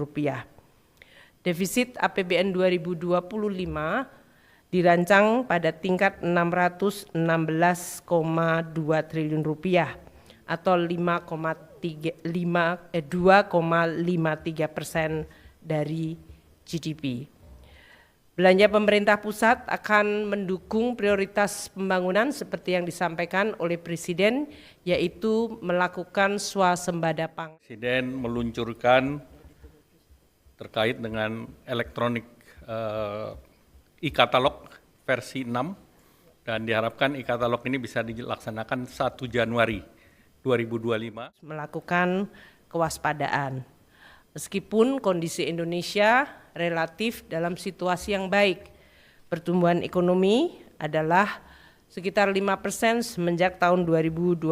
rupiah. Defisit APBN 2025 dirancang pada tingkat 616,2 triliun rupiah atau 2,53% dari GDP. Belanja pemerintah pusat akan mendukung prioritas pembangunan seperti yang disampaikan oleh Presiden, yaitu melakukan swasembada pangan. Presiden meluncurkan terkait dengan elektronik e-katalog versi 6 dan diharapkan e-katalog ini bisa dilaksanakan 1 Januari 2025. Melakukan kewaspadaan. Meskipun kondisi Indonesia relatif dalam situasi yang baik, pertumbuhan ekonomi adalah sekitar 5% semenjak tahun 2022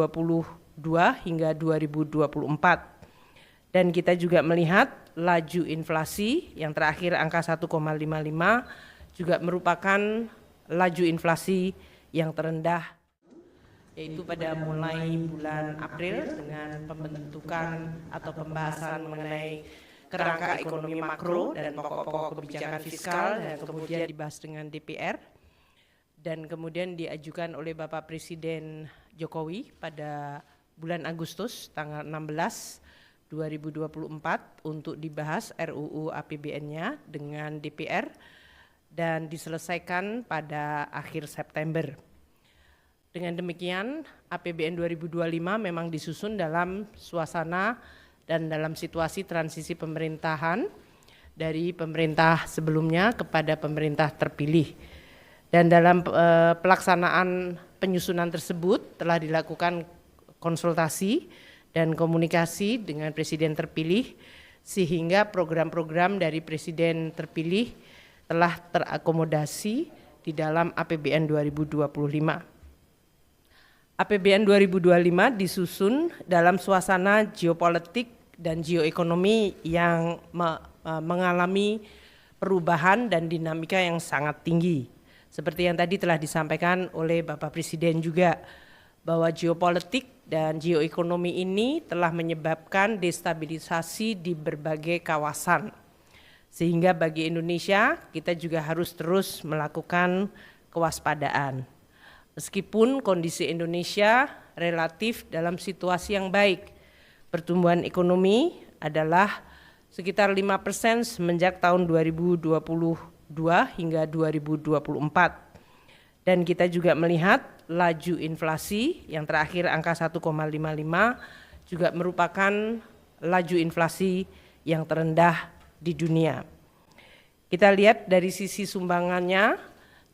hingga 2024. Dan kita juga melihat laju inflasi yang terakhir angka 1,55 juga merupakan laju inflasi yang terendah, yaitu pada mulai bulan April dengan pembentukan atau pembahasan mengenai kerangka ekonomi makro dan pokok-pokok kebijakan fiskal dan kemudian dibahas dengan DPR dan kemudian diajukan oleh Bapak Presiden Jokowi pada bulan Agustus tanggal 16 2024 untuk dibahas RUU APBN-nya dengan DPR dan diselesaikan pada akhir September. Dengan demikian, APBN 2025 memang disusun dalam suasana dan dalam situasi transisi pemerintahan dari pemerintah sebelumnya kepada pemerintah terpilih. Dan dalam pelaksanaan penyusunan tersebut telah dilakukan konsultasi dan komunikasi dengan Presiden terpilih sehingga program-program dari Presiden terpilih telah terakomodasi di dalam APBN 2025. APBN 2025 disusun dalam suasana geopolitik dan geoekonomi yang mengalami perubahan dan dinamika yang sangat tinggi. Seperti yang tadi telah disampaikan oleh Bapak Presiden juga, bahwa geopolitik dan geoekonomi ini telah menyebabkan destabilisasi di berbagai kawasan. Sehingga bagi Indonesia kita juga harus terus melakukan kewaspadaan. Meskipun kondisi Indonesia relatif dalam situasi yang baik, pertumbuhan ekonomi adalah sekitar 5% semenjak tahun 2022 hingga 2024. Dan kita juga melihat laju inflasi yang terakhir angka 1,55 juga merupakan laju inflasi yang terendah di dunia. Kita lihat dari sisi sumbangannya,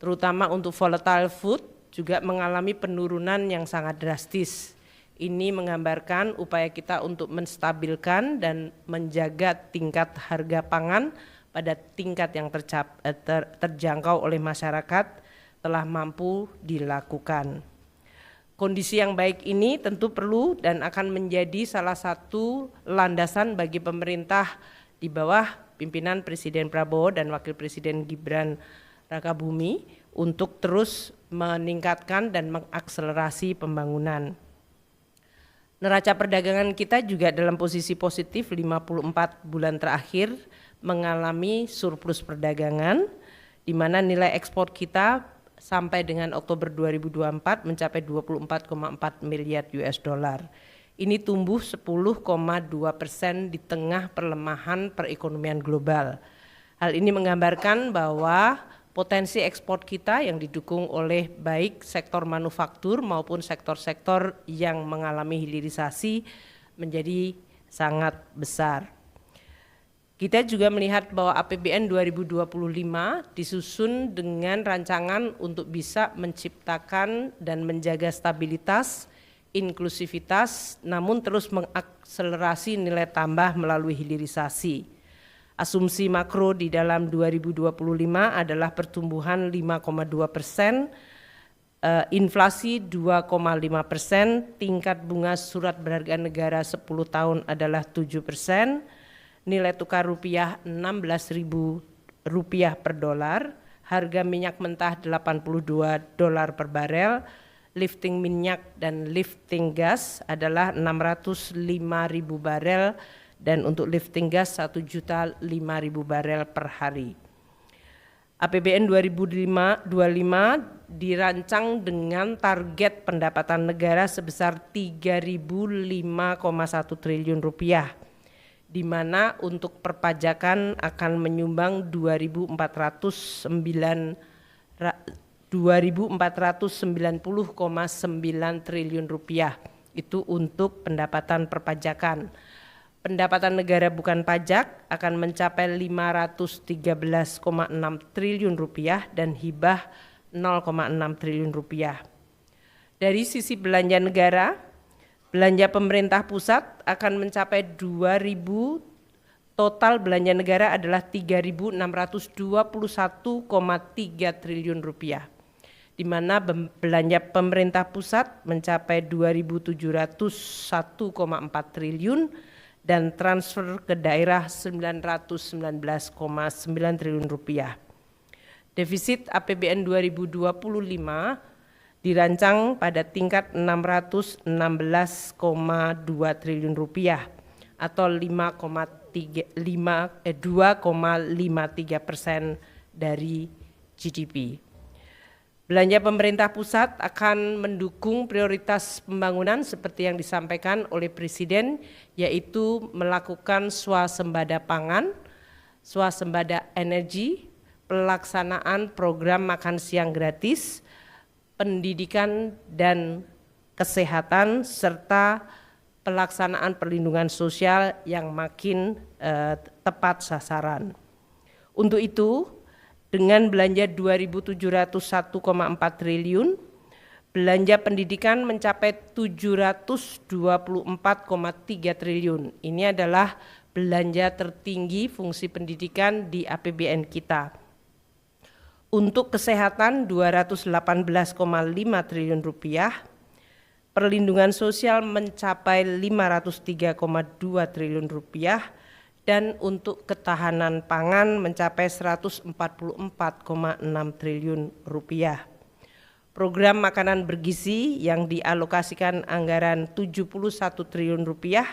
terutama untuk volatile food, juga mengalami penurunan yang sangat drastis. Ini menggambarkan upaya kita untuk menstabilkan dan menjaga tingkat harga pangan pada tingkat yang terjangkau oleh masyarakat telah mampu dilakukan. Kondisi yang baik ini tentu perlu dan akan menjadi salah satu landasan bagi pemerintah di bawah pimpinan Presiden Prabowo dan Wakil Presiden Gibran Rakabuming untuk terus meningkatkan dan mengakselerasi pembangunan. Neraca perdagangan kita juga dalam posisi positif 54 bulan terakhir mengalami surplus perdagangan, di mana nilai ekspor kita sampai dengan Oktober 2024 mencapai 24,4 miliar US dollar. Ini tumbuh 10,2% di tengah perlemahan perekonomian global. Hal ini menggambarkan bahwa potensi ekspor kita yang didukung oleh baik sektor manufaktur maupun sektor-sektor yang mengalami hilirisasi menjadi sangat besar. Kita juga melihat bahwa APBN 2025 disusun dengan rancangan untuk bisa menciptakan dan menjaga stabilitas, inklusivitas, namun terus mengakselerasi nilai tambah melalui hilirisasi. Asumsi makro di dalam 2025 adalah pertumbuhan 5,2%, inflasi 2,5%, tingkat bunga surat berharga negara 10 tahun adalah 7%, nilai tukar rupiah Rp16.000 per dolar, harga minyak mentah $82 per barel, lifting minyak dan lifting gas adalah 605.000 barel dan untuk lifting gas 1.005.000 barel per hari. APBN 2025 dirancang dengan target pendapatan negara sebesar 3.005,1 triliun rupiah, di mana untuk perpajakan akan menyumbang 2.490,9 triliun rupiah. Itu untuk pendapatan perpajakan. Pendapatan negara bukan pajak akan mencapai 513,6 triliun rupiah dan hibah 0,6 triliun rupiah. Dari sisi belanja negara, belanja pemerintah pusat akan mencapai 2.000, total belanja negara adalah 3.621,3 triliun rupiah, di mana belanja pemerintah pusat mencapai 2.701,4 triliun dan transfer ke daerah 919,9 triliun rupiah. Defisit APBN 2025 dirancang pada tingkat 616,2 triliun rupiah atau 2,53% dari GDP. Belanja pemerintah pusat akan mendukung prioritas pembangunan seperti yang disampaikan oleh Presiden, yaitu melakukan swasembada pangan, swasembada energi, pelaksanaan program makan siang gratis, pendidikan dan kesehatan, serta pelaksanaan perlindungan sosial yang makin tepat sasaran. Untuk itu, dengan belanja 2.701,4 triliun, belanja pendidikan mencapai 724,3 triliun. Ini adalah belanja tertinggi fungsi pendidikan di APBN kita. Untuk kesehatan 218,5 triliun rupiah, perlindungan sosial mencapai 503,2 triliun rupiah, dan untuk ketahanan pangan mencapai 144,6 triliun rupiah. Program makanan bergizi yang dialokasikan anggaran 71 triliun rupiah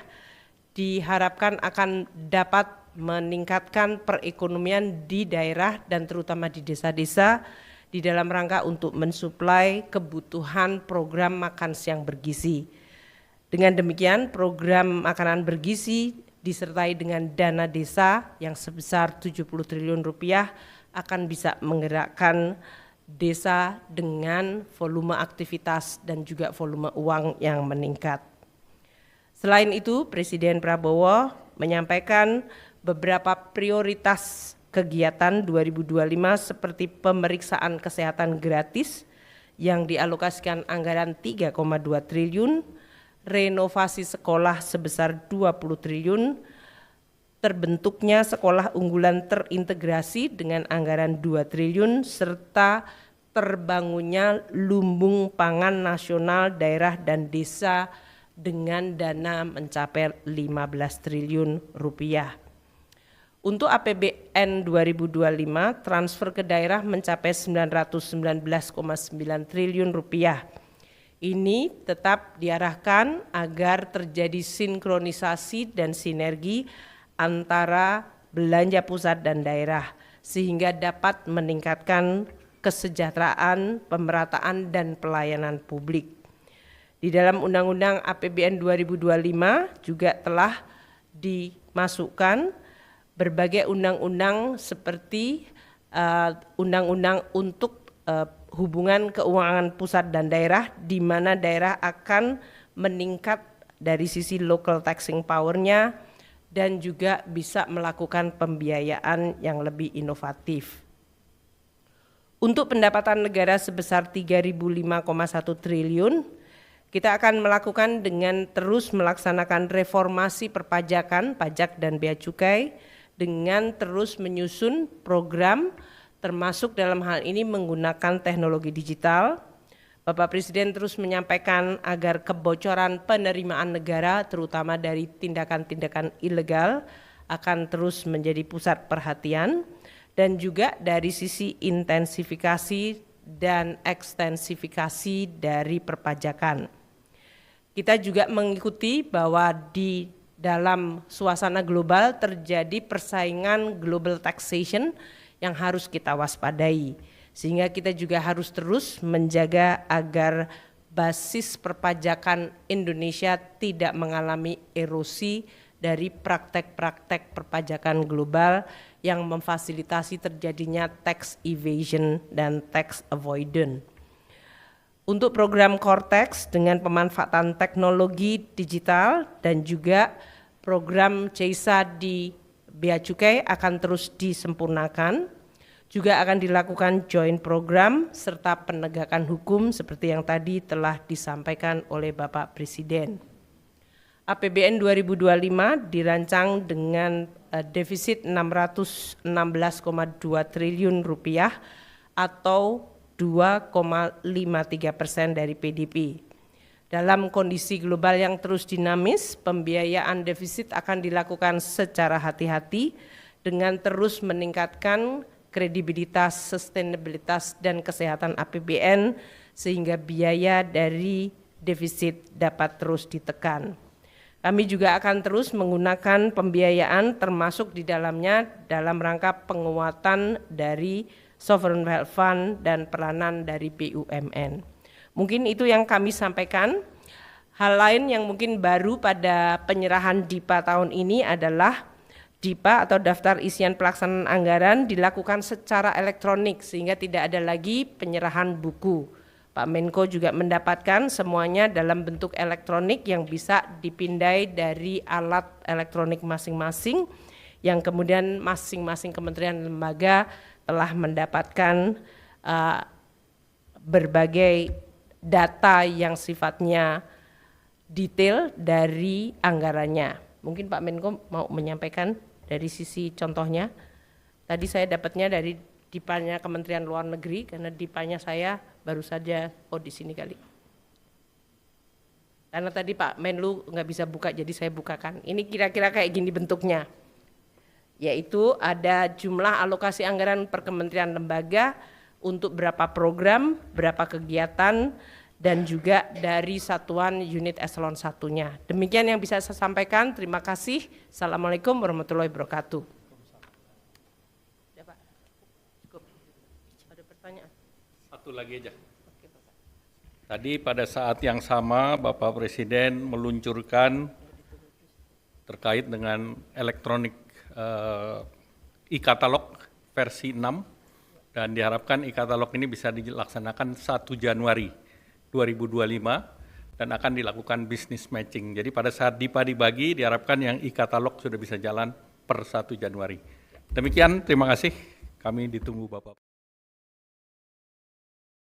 diharapkan akan dapat meningkatkan perekonomian di daerah dan terutama di desa-desa di dalam rangka untuk mensuplai kebutuhan program makan siang bergizi. Dengan demikian, program makanan bergizi disertai dengan dana desa yang sebesar 70 triliun rupiah akan bisa menggerakkan desa dengan volume aktivitas dan juga volume uang yang meningkat. Selain itu, Presiden Prabowo menyampaikan beberapa prioritas kegiatan 2025 seperti pemeriksaan kesehatan gratis yang dialokasikan anggaran 3,2 triliun, renovasi sekolah sebesar 20 triliun, terbentuknya sekolah unggulan terintegrasi dengan anggaran 2 triliun, serta terbangunnya lumbung pangan nasional daerah dan desa dengan dana mencapai 15 triliun rupiah. Untuk APBN 2025, transfer ke daerah mencapai 919,9 triliun rupiah. Ini tetap diarahkan agar terjadi sinkronisasi dan sinergi antara belanja pusat dan daerah sehingga dapat meningkatkan kesejahteraan, pemerataan dan pelayanan publik. Di dalam Undang-Undang APBN 2025 juga telah dimasukkan berbagai undang-undang seperti undang-undang untuk hubungan keuangan pusat dan daerah, di mana daerah akan meningkat dari sisi local taxing power-nya dan juga bisa melakukan pembiayaan yang lebih inovatif. Untuk pendapatan negara sebesar 3.005,1 triliun, kita akan melakukan dengan terus melaksanakan reformasi perpajakan, pajak dan bea cukai, dengan terus menyusun program termasuk dalam hal ini menggunakan teknologi digital. Bapak Presiden terus menyampaikan agar kebocoran penerimaan negara terutama dari tindakan-tindakan ilegal akan terus menjadi pusat perhatian, dan juga dari sisi intensifikasi dan ekstensifikasi dari perpajakan. Kita juga mengikuti bahwa di dalam suasana global terjadi persaingan global taxation yang harus kita waspadai. Sehingga kita juga harus terus menjaga agar basis perpajakan Indonesia tidak mengalami erosi dari praktek-praktek perpajakan global yang memfasilitasi terjadinya tax evasion dan tax avoidance. Untuk program Cortex dengan pemanfaatan teknologi digital dan juga program CESA di Bea Cukai akan terus disempurnakan. Juga akan dilakukan joint program serta penegakan hukum seperti yang tadi telah disampaikan oleh Bapak Presiden. APBN 2025 dirancang dengan defisit 616,2 triliun rupiah atau 2,53% dari PDB. Dalam kondisi global yang terus dinamis, pembiayaan defisit akan dilakukan secara hati-hati dengan terus meningkatkan kredibilitas, sustainabilitas, dan kesehatan APBN sehingga biaya dari defisit dapat terus ditekan. Kami juga akan terus menggunakan pembiayaan termasuk di dalamnya dalam rangka penguatan dari Sovereign Wealth Fund dan peranan dari BUMN. Mungkin itu yang kami sampaikan. Hal lain yang mungkin baru pada penyerahan DIPA tahun ini adalah DIPA atau daftar isian pelaksanaan anggaran dilakukan secara elektronik sehingga tidak ada lagi penyerahan buku. Pak Menko juga mendapatkan semuanya dalam bentuk elektronik yang bisa dipindai dari alat elektronik masing-masing yang kemudian masing-masing kementerian dan lembaga telah mendapatkan berbagai data yang sifatnya detail dari anggarannya. Mungkin Pak Menko mau menyampaikan dari sisi contohnya. Tadi saya dapatnya dari DIPA-nya Kementerian Luar Negeri karena DIPA-nya saya baru saja di sini kali. Karena tadi Pak Menlu nggak bisa buka jadi saya bukakan. Ini kira-kira kayak gini bentuknya. Yaitu ada jumlah alokasi anggaran per kementerian lembaga untuk berapa program, berapa kegiatan, dan juga dari satuan unit eselon 1-nya. Demikian yang bisa saya sampaikan. Terima kasih. Assalamualaikum warahmatullahi wabarakatuh. Ya, Pak. Cukup. Ada pertanyaan? Satu lagi aja. Tadi pada saat yang sama Bapak Presiden meluncurkan terkait dengan elektronik e-katalog versi 6 dan diharapkan e-katalog ini bisa dilaksanakan 1 Januari 2025 dan akan dilakukan business matching. Jadi pada saat DIPA dibagi diharapkan yang e-katalog sudah bisa jalan per 1 Januari. Demikian, terima kasih. Kami ditunggu Bapak.